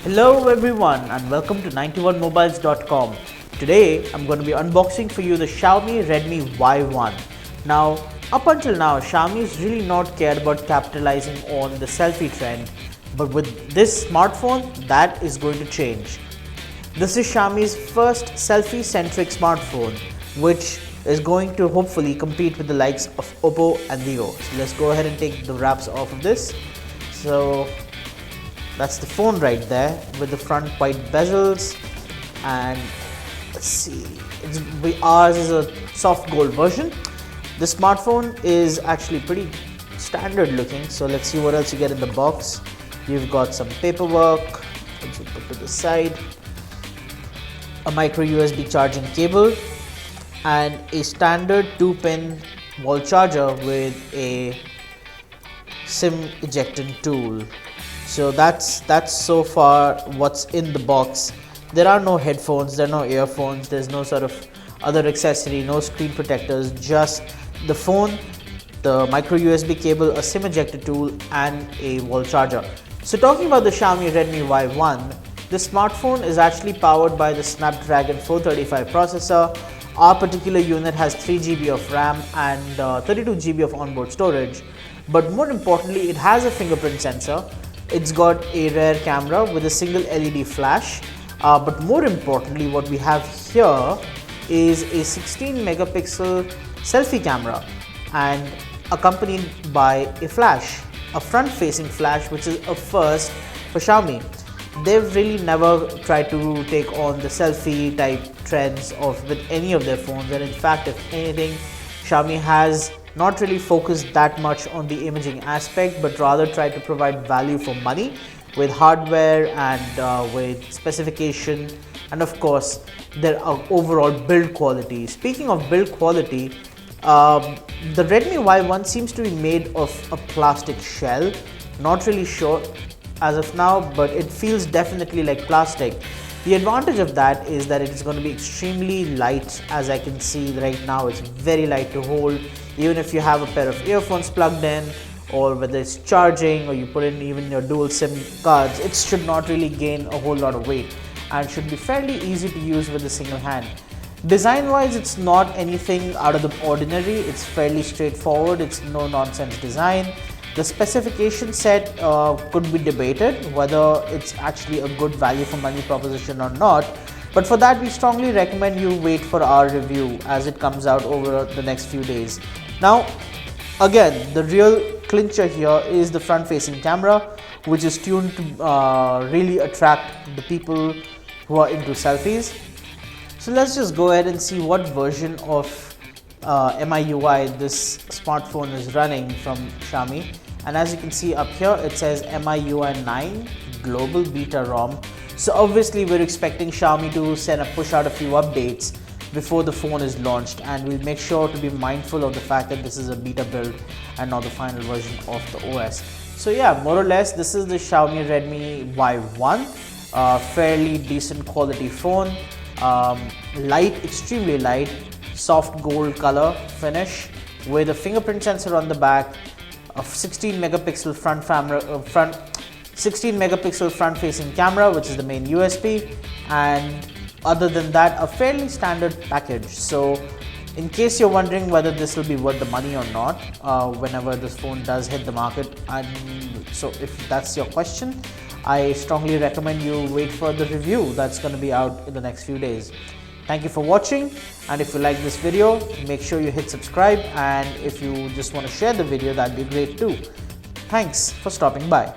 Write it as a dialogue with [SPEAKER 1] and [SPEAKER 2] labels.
[SPEAKER 1] Hello everyone and welcome to 91mobiles.com. Today I'm going to be unboxing for you the Xiaomi Redmi Y1. Now, up until now, Xiaomi's really not cared about capitalizing on the selfie trend, but with this smartphone, that is going to change. This is Xiaomi's first selfie-centric smartphone, which is going to hopefully compete with the likes of OPPO and Vivo. So let's go ahead and take the wraps off of this. So that's the phone right there with the front white bezels, and let's see, ours is a soft gold version. The smartphone is actually pretty standard looking, so let's see what else you get in the box. You've got some paperwork, which we put to the side, a micro USB charging cable, and a standard 2-pin wall charger with a SIM ejecting tool. So that's so far what's in the box. There are no headphones, there are no earphones, there's no sort of other accessory, no screen protectors, just the phone, the micro USB cable, a SIM ejector tool, and a wall charger. So talking about the Xiaomi Redmi Y1, this smartphone is actually powered by the Snapdragon 435 processor. Our particular unit has 3 GB of RAM and 32 GB of onboard storage. But more importantly, it has a fingerprint sensor. It's got a rear camera with a single LED flash, but more importantly, what we have here is a 16 megapixel selfie camera and accompanied by a flash, a front facing flash, which is a first for Xiaomi. They've really never tried to take on the selfie type trends with any of their phones, and in fact, if anything, Xiaomi has not really focused that much on the imaging aspect, but rather try to provide value for money with hardware and with specification, and of course their overall build quality. Speaking of build quality, the Redmi Y1 seems to be made of a plastic shell. Not really sure as of now, but it feels definitely like plastic. The advantage of that is that it is going to be extremely light. As I can see right now, it's very light to hold. Even if you have a pair of earphones plugged in, or whether it's charging, or you put in even your dual SIM cards, it should not really gain a whole lot of weight and should be fairly easy to use with a single hand. Design wise, it's not anything out of the ordinary. It's fairly straightforward. It's no nonsense design. The specification set could be debated whether it's actually a good value for money proposition or not, but for that we strongly recommend you wait for our review as it comes out over the next few days. Now again, the real clincher here is the front facing camera, which is tuned to really attract the people who are into selfies. So let's just go ahead and see what version of MIUI this smartphone is running from Xiaomi. And as you can see up here, it says MIUI 9 Global Beta ROM. So obviously we're expecting Xiaomi to push out a few updates before the phone is launched, and we'll make sure to be mindful of the fact that this is a beta build and not the final version of the OS. So yeah, more or less this is the Xiaomi Redmi Y1, fairly decent quality phone, light, extremely light, soft gold color finish with a fingerprint sensor on the back, a 16 megapixel front facing camera, which is the main USP, and other than that, a fairly standard package. So in case you're wondering whether this will be worth the money or not whenever this phone does hit the market, and so if that's your question, I strongly recommend you wait for the review that's going to be out in the next few days. Thank you for watching, and if you like this video, make sure you hit subscribe, and if you just want to share the video, that'd be great too. Thanks for stopping by.